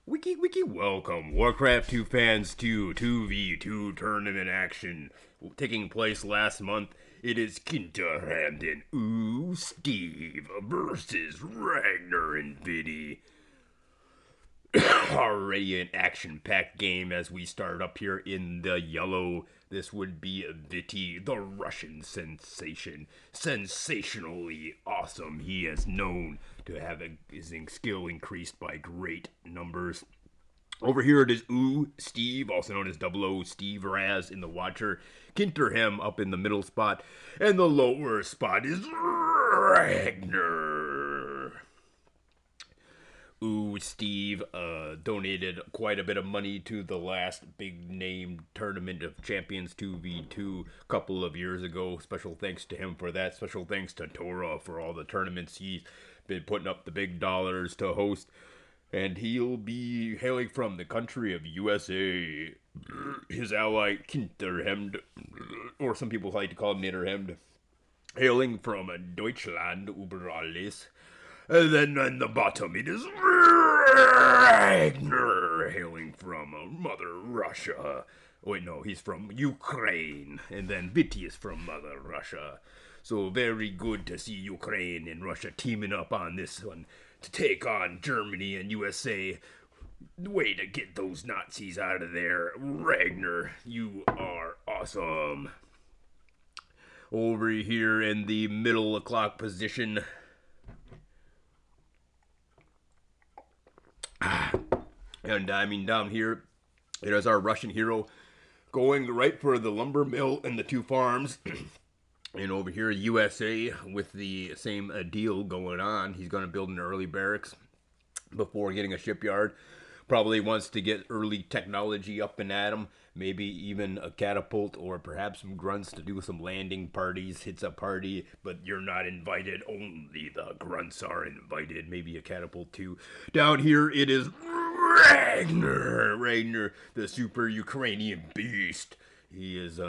Wiki, welcome. Warcraft 2 fans to 2v2 tournament action taking place last month. It is Knitterhemd and Steve versus Ragner and Vity. Already an action-packed game as we start up here in the yellow. This would be Vity, the Russian sensation. Sensationally awesome. He is known to have his skill increased by great numbers. Over here it is Steve, also known as 00steve Raz in the Watcher. Knitterhemd up in the middle spot. And the lower spot is Ragner. Steve donated quite a bit of money to the last big name tournament of Champions 2v2 a couple of years ago. Special thanks to him for that. Special thanks to Tora for all the tournaments he's been putting up the big dollars to host. And he'll be hailing from the country of USA. His ally, Knitterhemd, or some people like to call him Knitterhemd, hailing from Deutschland über alles. And then on the bottom it is Ragnar, hailing from Mother Russia. Wait, no, he's from Ukraine. And then Vity is from Mother Russia. So very good to see Ukraine and Russia teaming up on this one to take on Germany and USA. Way to get those Nazis out of there. Ragnar, you are awesome. Over here in the middle clock position, and I mean down here, it is our Russian hero going right for the lumber mill and the two farms. And over here, USA with the same deal going on. He's going to build an early barracks before getting a shipyard. Probably wants to get early technology up and at him. Maybe even a catapult or perhaps some grunts to do some landing parties. It's a party, but you're not invited. Only the grunts are invited. Maybe a catapult too. Down here it is Ragnar, the super Ukrainian beast. He is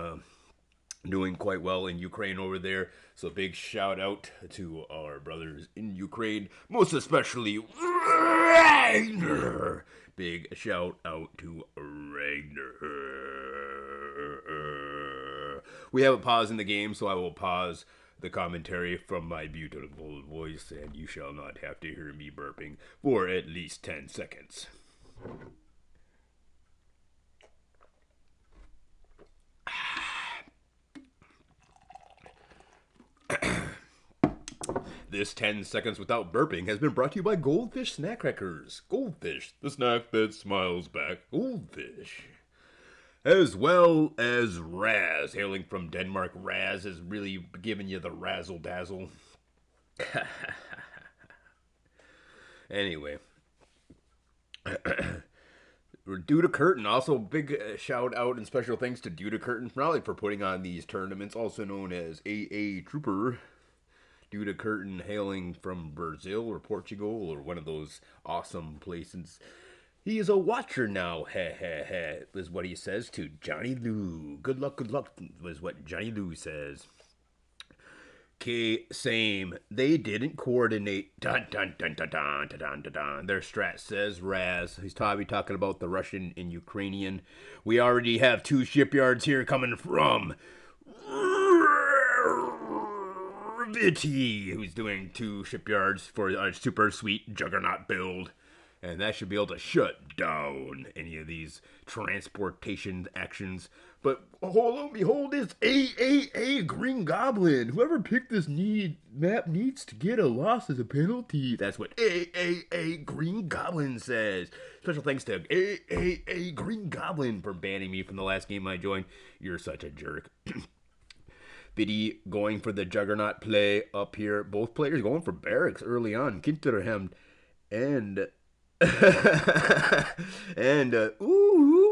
doing quite well in Ukraine over there. So big shout out to our brothers in Ukraine, most especially Ragnar. Big shout out to Ragnar. We have a pause in the game, so I will pause the commentary from my beautiful voice, and you shall not have to hear me burping for at least 10 seconds. This 10 seconds without burping has been brought to you by Goldfish Snack Crackers. Goldfish, the snack that smiles back. Goldfish. As well as Raz, hailing from Denmark. Raz is really giving you the razzle dazzle. Anyway. Duda Curtin, also big shout out and special thanks to Duda Curtin, not only for putting on these tournaments, also known as AA Trooper. Duda Curtin hailing from Brazil or Portugal or one of those awesome places. He is a watcher now, is what he says to Johnny Lou. Good luck, was what Johnny Lou says. Okay, same. They didn't coordinate. Dun, dun, dun, dun, dun, dun, dun, dun, dun. Their strat says Raz. He's probably talking about the Russian and Ukrainian. We already have two shipyards here coming from Vity, who's doing two shipyards for a super sweet juggernaut build. And that should be able to shut down any of these transportation actions. But hold on, behold, it's AAA Green Goblin. Whoever picked this map needs to get a loss as a penalty. That's what AAA Green Goblin says. Special thanks to AAA Green Goblin for banning me from the last game I joined. You're such a jerk. Vity going for the juggernaut play up here. Both players going for barracks early on. Knitterhemd and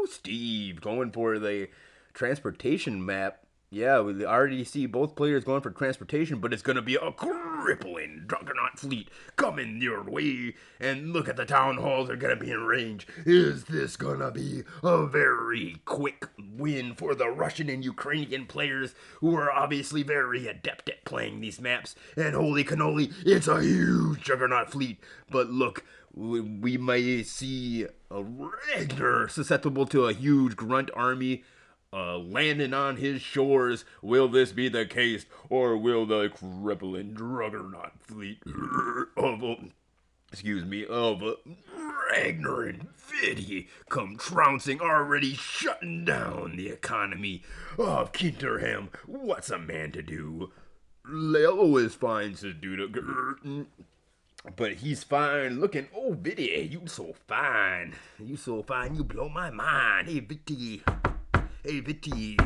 Steve going for the transportation map. Yeah, we already see both players going for transportation, but it's going to be a crippling juggernaut fleet coming your way. And look at the town halls are going to be in range. Is this going to be a very quick win for the Russian and Ukrainian players who are obviously very adept at playing these maps? And holy cannoli, it's a huge juggernaut fleet. But look, We may see a ragner susceptible to a huge grunt army landing on his shores. Will this be the case, or will the crippling juggernaut fleet of Ragnar and vity come trouncing, already shutting down the economy of Kinterham? What's a man to do? Lelo is fine, says Duda. But he's fine looking. Oh, Vity, you so fine. You so fine, you blow my mind. Hey, Vity. Hey, Vity.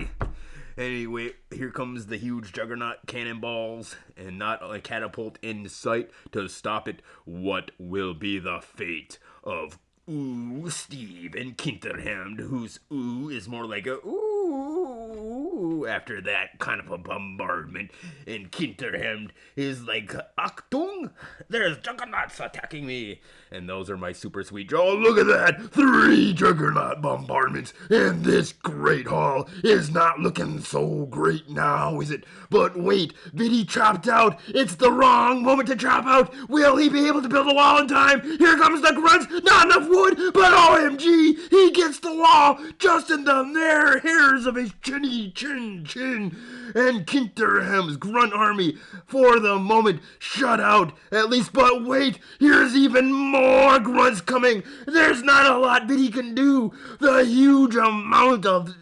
Anyway, here comes the huge juggernaut cannonballs, and not a catapult in sight to stop it. What will be the fate of Steve and Kinterhemd, whose ooh is more like a ooh after that kind of a bombardment, and Kinterhemd is like Achtung, there's juggernauts attacking me, and those are my super sweet. Oh, look at that! 3 juggernaut bombardments, and this great hall is not looking so great now, is it? But wait, Vity chopped out. It's the wrong moment to chop out. Will he be able to build a wall in time? Here comes the grunts. Not enough wood, but OMG, he gets the wall just in the there hairs of his chin. And Kinterham's grunt army, for the moment, shut out. At least, but wait, here's even more grunts coming. There's not a lot Vity can do. The huge amount of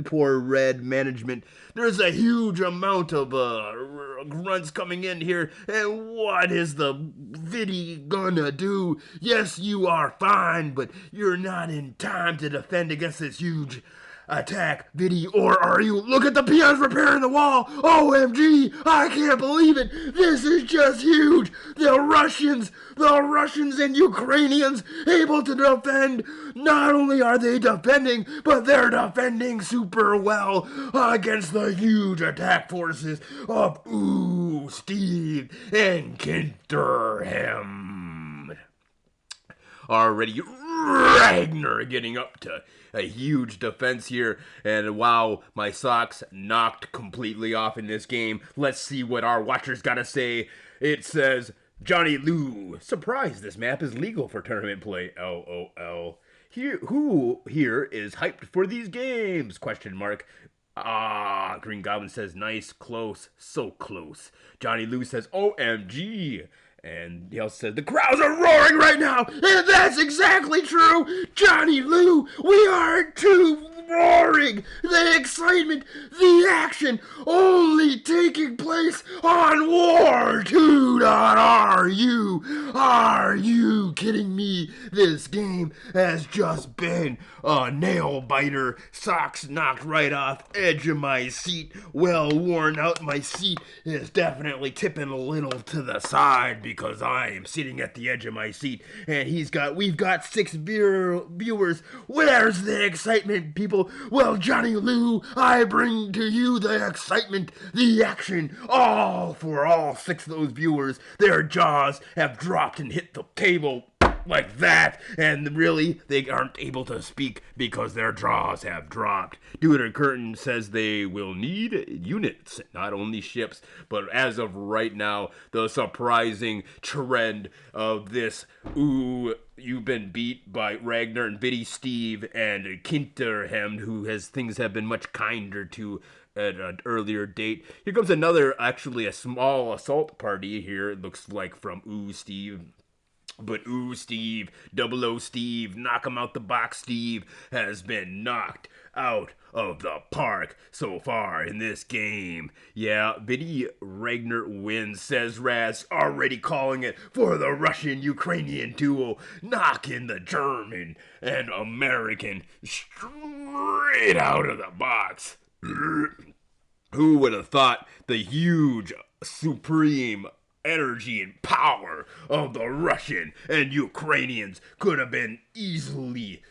poor red management. There's a huge amount of grunts coming in here, and what is the Vity gonna do? Yes, you are fine, but you're not in time to defend against this huge attack, Vity, or are you? Look at the peons repairing the wall! OMG! I can't believe it! This is just huge! The Russians and Ukrainians able to defend. Not only are they defending, but they're defending super well against the huge attack forces of Steve and Kinterham. Already Ragnar getting up to a huge defense here, and wow, my socks knocked completely off in this game. Let's see what our watchers gotta say. It says, Johnny Lou, surprised this map is legal for tournament play. LOL. Who here is hyped for these games? Question mark. Ah, Green Goblin says, nice, close, so close. Johnny Lou says, OMG. And he also says, the crowds are roaring right now, and that's exactly true. Johnny Lou, we are too roaring. The excitement, the action, only taking place on War 2. Are you kidding me? This game has just been a nail biter. Socks knocked right off edge of my seat. Well worn out. My seat is definitely tipping a little to the side because I am sitting at the edge of my seat, and we've got 6 viewers. Where's the excitement, people? Well, Johnny Lou, I bring to you the excitement, the action, all for all 6 of those viewers. Their jaws have dropped and hit the table like that, and really, they aren't able to speak because their jaws have dropped. Duder Curtain says they will need units, not only ships, but as of right now, the surprising trend of this, you've been beat by Ragnar and Vity Steve and Kinterhemd, who things have been much kinder to at an earlier date. Here comes another, actually a small assault party here, it looks like, from Steve. But Steve, 00steve, knock him out the box, Steve, has been knocked out of the park so far in this game. Yeah, Vity Ragnar wins, says Raz, already calling it for the Russian-Ukrainian duo, knocking the German and American straight out of the box. Who would have thought the huge, supreme energy and power of the Russian and Ukrainians could have been easily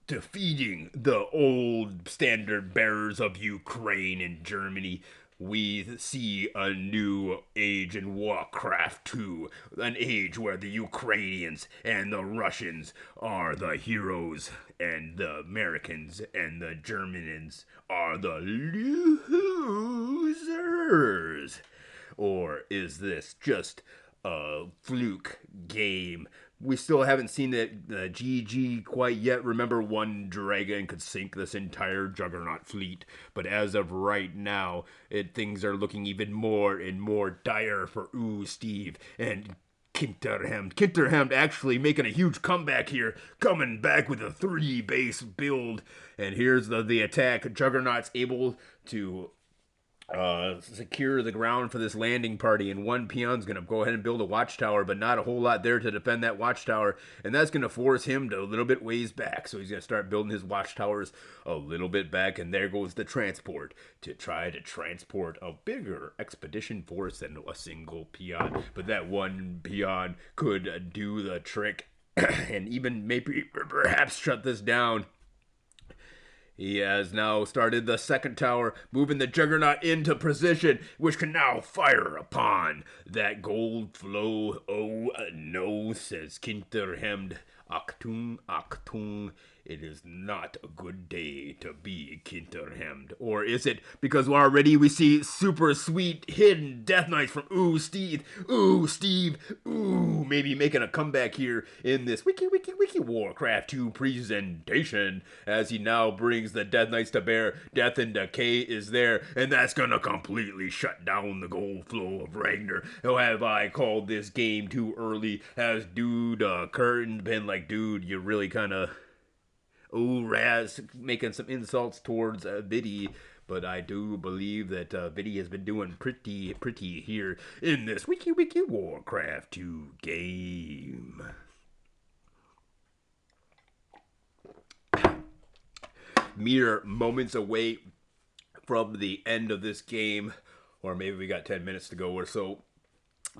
defeating the old standard bearers of Ukraine and Germany. We see a new age in Warcraft 2, an age where the Ukrainians and the Russians are the heroes, and the Americans and the Germans are the losers. Or is this just fluke game. We still haven't seen the GG quite yet. Remember, one dragon could sink this entire Juggernaut fleet, but as of right now, things are looking even more and more dire for Steve and Knitterhemd. Knitterhemd actually making a huge comeback here, coming back with a 3 base build. And here's the attack. Juggernaut's able to secure the ground for this landing party, and one peon's gonna go ahead and build a watchtower, but not a whole lot there to defend that watchtower, and that's gonna force him to a little bit ways back. So he's gonna start building his watchtowers a little bit back, and there goes the transport to try to transport a bigger expedition force than a single peon. But that one peon could do the trick and even maybe perhaps shut this down. He has now started the second tower, moving the Juggernaut into position, which can now fire upon that gold flow. Oh no, says Knitterhemd. Achtung, Achtung. It is not a good day to be Knitterhemd. Or is it? Because already we see super sweet hidden Death Knights from Steve. Steve. Maybe making a comeback here in this Wiki Warcraft 2 presentation as he now brings the Death Knights to bear. Death and Decay is there, and that's gonna completely shut down the gold flow of Ragner. Oh, have I called this game too early? Has Dude Curtin been like, dude, you really kind of Raz making some insults towards Vity, but I do believe that Vity has been doing pretty here in this Wiki Warcraft 2 game. Mere moments away from the end of this game, or maybe we got 10 minutes to go or so.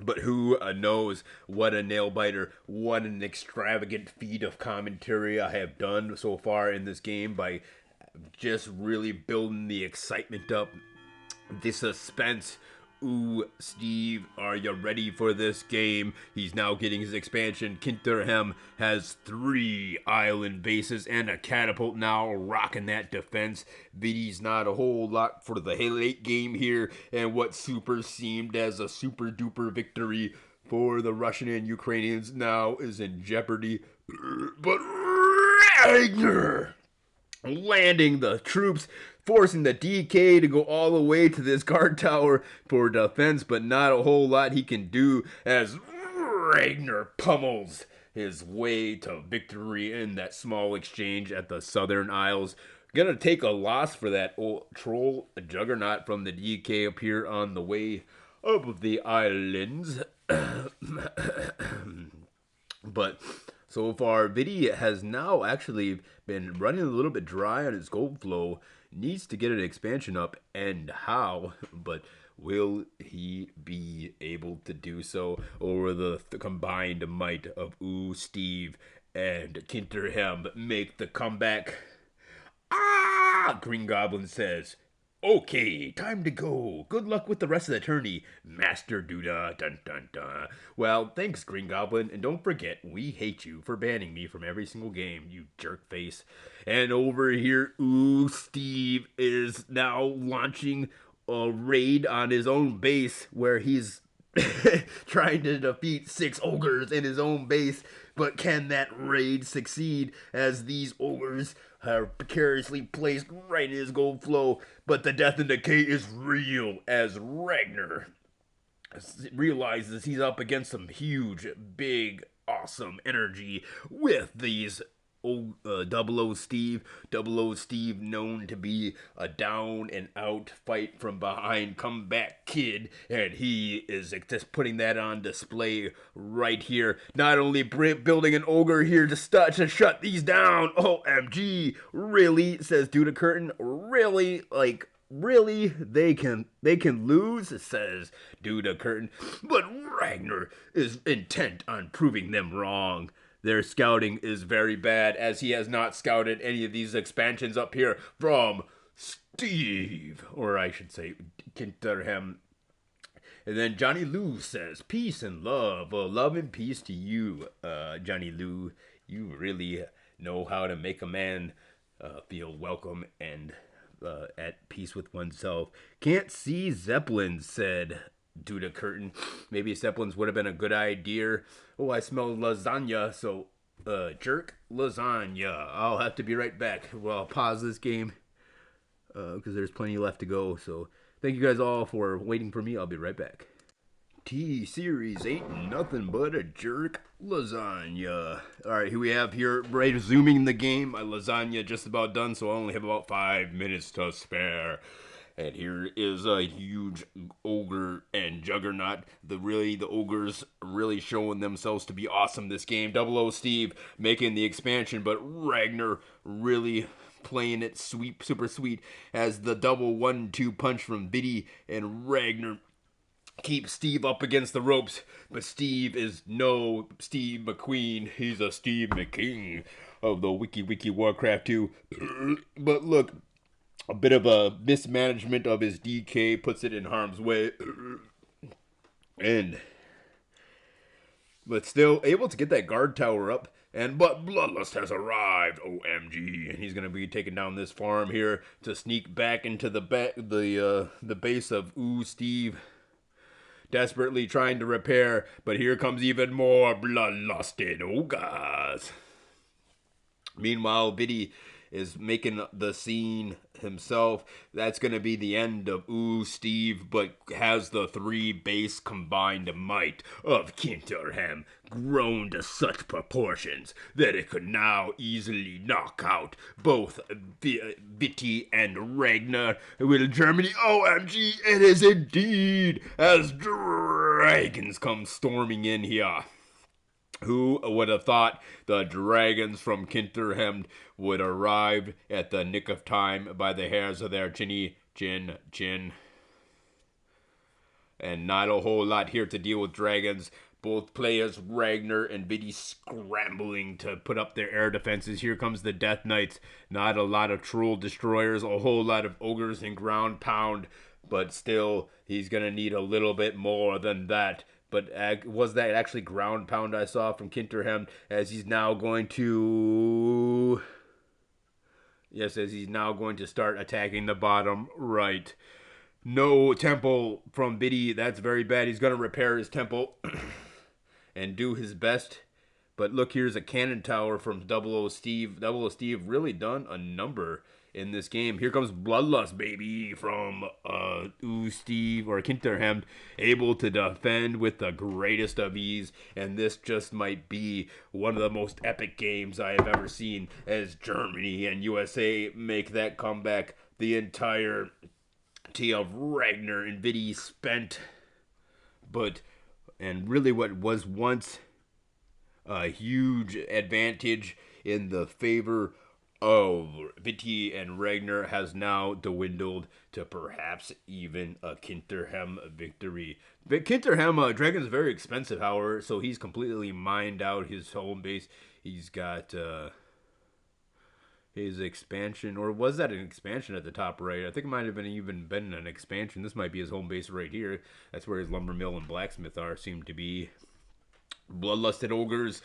But who knows what a nail biter, what an extravagant feat of commentary I have done so far in this game by just really building the excitement up, the suspense. Steve, are you ready for this game? He's now getting his expansion. Knitterhemd has 3 island bases and a catapult now rocking that defense. Vity's not a whole lot for the late game here, and what super seemed as a super duper victory for the Russian and Ukrainians now is in jeopardy. But Ragner landing the troops, forcing the DK to go all the way to this guard tower for defense, but not a whole lot he can do as Ragner pummels his way to victory in that small exchange at the Southern Isles. Gonna take a loss for that old troll Juggernaut from the DK up here on the way of the islands. But so far, Vity has now actually been running a little bit dry on his gold flow. Needs to get an expansion up, and how? But will he be able to do so over the combined might of Steve and Knitterhemd make the comeback? Green Goblin says, okay, time to go. Good luck with the rest of the tourney, Master Duda. Dun dun dun. Well, thanks, Green Goblin, and don't forget, we hate you for banning me from every single game, you jerk face. And over here, Steve is now launching a raid on his own base where he's trying to defeat 6 ogres in his own base. But can that raid succeed as these ogres are precariously placed right in his gold flow? But the death and decay is real as Ragner realizes he's up against some huge, big, awesome energy with these 00steve. 00steve known to be a down and out fight from behind comeback kid, and he is just putting that on display right here. Not only building an ogre here to shut these down. OMG, really, says Duda Curtain. Really, like, really, they can lose, says Duda Curtain. But Ragner is intent on proving them wrong. Their scouting is very bad, as he has not scouted any of these expansions up here from Steve, or I should say Knitterhemd. And then Johnny Lou says, peace and love. Love and peace to you, Johnny Lou. You really know how to make a man feel welcome and at peace with oneself. Can't see Zeppelin, said due to curtain. Maybe Zeppelins would have been a good idea. Oh, I smell lasagna, so jerk lasagna. I'll have to be right back. Well, I'll pause this game because there's plenty left to go. So thank you guys all for waiting for me. I'll be right back. T-Series ain't nothing but a jerk lasagna. Alright, here we have here, resuming the game. My lasagna just about done, so I only have about 5 minutes to spare. And here is a huge ogre and juggernaut. The ogres really showing themselves to be awesome this game. 00steve making the expansion, but Ragner really playing it sweet, super sweet as the double 1-2 punch from Vity, and Ragner keep Steve up against the ropes, but Steve is no Steve McQueen. He's a Steve McKing of the Wiki Warcraft 2. But look, a bit of a mismanagement of his DK puts it in harm's way. But still able to get that guard tower up. But Bloodlust has arrived, OMG, and he's gonna be taking down this farm here to sneak back into the base of Steve. Desperately trying to repair, but here comes even more bloodlusted ogres. Meanwhile, Vity is making the scene himself. That's going to be the end of Steve, but has the 3 base combined might of Knitterhemd grown to such proportions that it could now easily knock out both Vity and Ragner. Will Germany? OMG, it is indeed, as dragons come storming in here. Who would have thought the dragons from Knitterhemd would arrive at the nick of time by the hairs of their chinny chin. And not a whole lot here to deal with dragons. Both players, Ragner and Vity, scrambling to put up their air defenses. Here comes the Death Knights. Not a lot of troll destroyers, a whole lot of ogres and ground pound. But still, he's going to need a little bit more than that. But was that actually ground pound I saw from Knitterhemd, as he's now going to... Yes, as he's now going to start attacking the bottom right. No temple from Vity. That's very bad. He's going to repair his temple and do his best. But look, here's a cannon tower from 00steve. 00steve really done a number in this game. Here comes Bloodlust, baby, from Steve or Knitterhemd, able to defend with the greatest of ease. And this just might be one of the most epic games I have ever seen, as Germany and USA make that comeback. The entire T of Ragner and Vity spent, and really what was once a huge advantage in the favor of Vity and Ragner has now dwindled to perhaps even a Knitterhemd victory. But Knitterhemd, Dragon's very expensive, however, so he's completely mined out his home base. He's got his expansion, or was that an expansion at the top right? I think it might have even been an expansion. This might be his home base right here. That's where his lumber mill and blacksmith seem to be. Bloodlusted ogres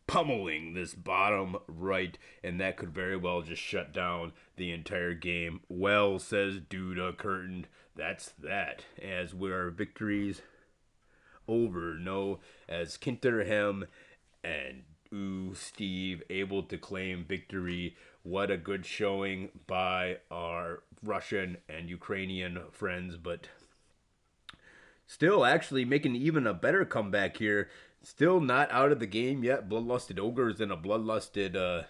pummeling this bottom right, and that could very well just shut down the entire game. Well, says Duda Curtain, that's that. As our victories over, no, as Knitterhemd and Steve able to claim victory. What a good showing by our Russian and Ukrainian friends, but still actually making even a better comeback here. Still not out of the game yet. Bloodlusted ogres and a bloodlusted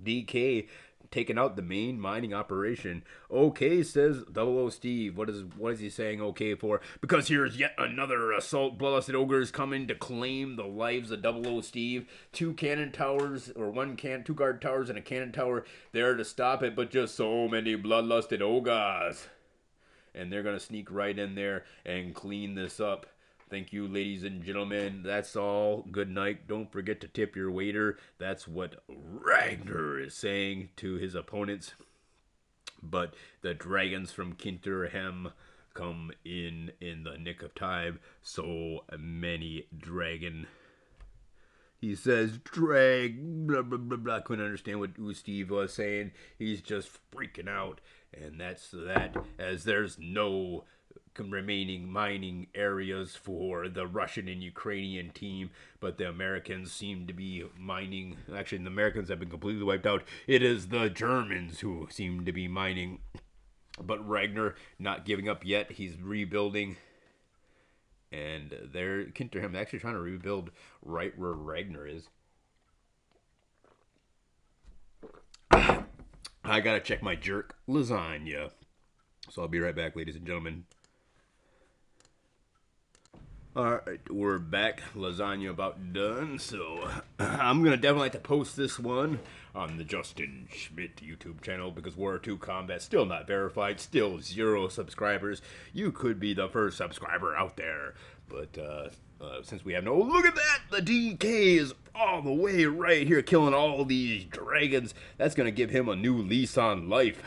DK taking out the main mining operation. Okay, says 00steve. What is he saying okay for? Because here's yet another assault. Bloodlusted ogres coming to claim the lives of 00steve. 2 cannon towers, or 2 guard towers and a cannon tower there to stop it, but just so many bloodlusted ogres. And they're going to sneak right in there and clean this up. Thank you, ladies and gentlemen. That's all. Good night. Don't forget to tip your waiter. That's what Ragner is saying to his opponents. But the dragons from Knitterhemd come in the nick of time. So many dragon. He says, drag, blah, blah, blah, blah. I couldn't understand what Steve was saying. He's just freaking out. And that's that, as there's no remaining mining areas for the Russian and Ukrainian team, but the Americans seem to be mining. Actually, the Americans have been completely wiped out. It is the Germans who seem to be mining, but Ragner not giving up yet. He's rebuilding, and they're Kinterham actually trying to rebuild right where Ragner is. I gotta check my jerk lasagna. So I'll be right back, ladies and gentlemen. Alright, we're back. Lasagna about done. So I'm gonna definitely have to post this one on the Justin Schmidt YouTube channel because War 2 Combat still not verified, still 0 subscribers. You could be the first subscriber out there. But since we have no, look at that! The DK is all the way right here killing all these dragons. That's gonna give him a new lease on life.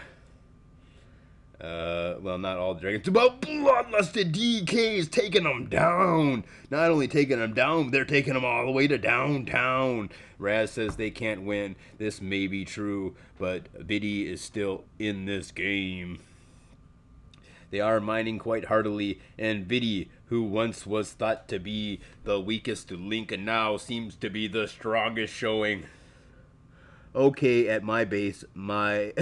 Well, not all the dragons, but bloodlusted DK's taking them down. Not only taking them down, they're taking them all the way to downtown. Raz says they can't win. This may be true, but vity is still in this game. They are mining quite heartily, and vity, who once was thought to be the weakest link and now seems to be the strongest showing. Okay, at my base, my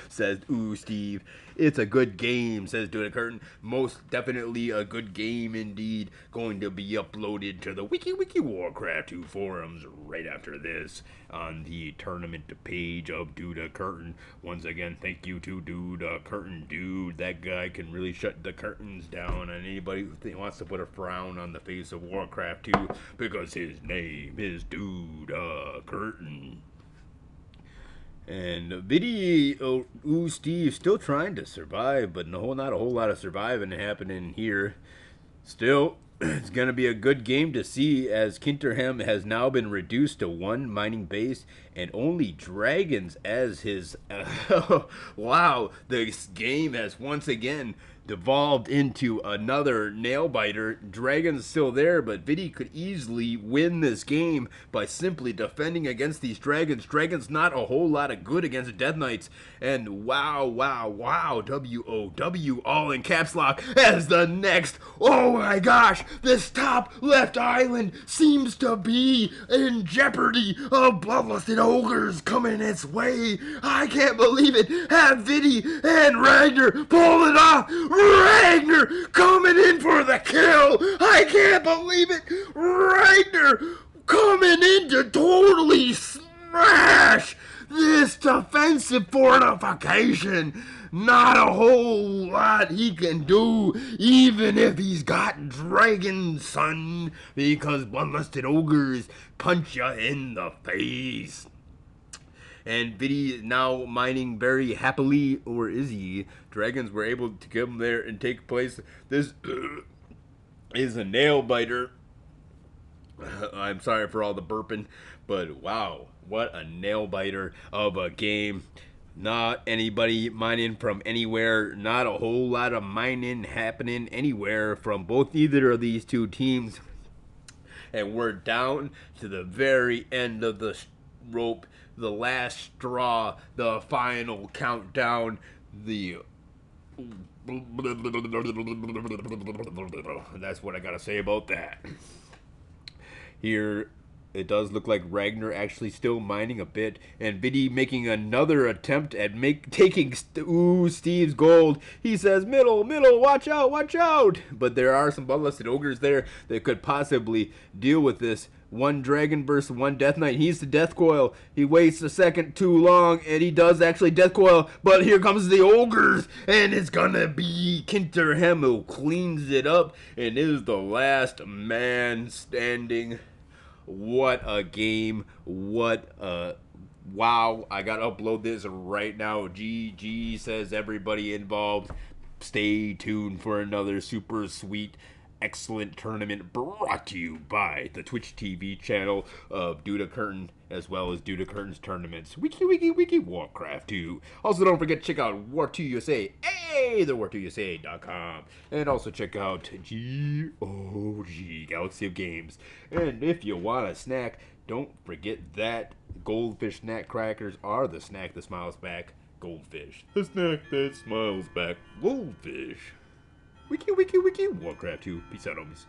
says Steve. It's a good game, says Duda Curtain. Most definitely a good game indeed. Going to be uploaded to the Wiki Warcraft 2 forums right after this on the tournament page of Duda Curtain. Once again, thank you to Duda Curtain, dude. That guy can really shut the curtains down on anybody who wants to put a frown on the face of Warcraft 2 because his name is Duda Curtain. And vity, Steve, still trying to survive, but no, not a whole lot of surviving happening here. Still, it's going to be a good game to see as Kinterham has now been reduced to 1 mining base and only dragons as his... wow, this game has once again devolved into another nail biter. Dragon's still there, but vity could easily win this game by simply defending against these dragons. Dragon's not a whole lot of good against Death Knights. And wow, WOW, all in caps lock as the next. Oh my gosh, this top left island seems to be in jeopardy of bloodlusted ogres coming its way. I can't believe it. Have vity and Ragner pull it off. Ragner coming in for the kill. I can't believe it. Ragner coming in to totally smash this defensive fortification. Not a whole lot he can do, even if he's got Dragon Son, because bloodlusted ogres punch you in the face. And vity now mining very happily, or is he? Dragons were able to come there and take place. This is a nail biter. I'm sorry for all the burping, but wow, what a nail biter of a game. Not anybody mining from anywhere. Not a whole lot of mining happening anywhere from either of these two teams. And we're down to the very end of the rope. The last straw, the final countdown, that's what I gotta say about that. Here, it does look like Ragner actually still mining a bit, and vity making another attempt at taking Steve's gold. He says, middle, watch out! But there are some bloodlusted ogres there that could possibly deal with this. 1 dragon versus 1 death knight. He's the death coil. He waits a second too long, and he does actually death coil. But here comes the ogres, and it's gonna be Kinterham who cleans it up and is the last man standing. What a game. What a... Wow, I gotta upload this right now. GG, says everybody involved. Stay tuned for another super sweet, excellent tournament brought to you by the Twitch TV channel of Duda Curtain, as well as Duda Curtain's tournaments. Wiki Warcraft 2. Also, don't forget to check out War 2 USA. Hey, the war2usa.com. And also check out GOG, Galaxy of Games. And if you want a snack, don't forget that Goldfish snack crackers are the snack that smiles back. Goldfish. A snack that smiles back. Goldfish. Wiki, wiki, wiki. Warcraft 2. Peace out, homies.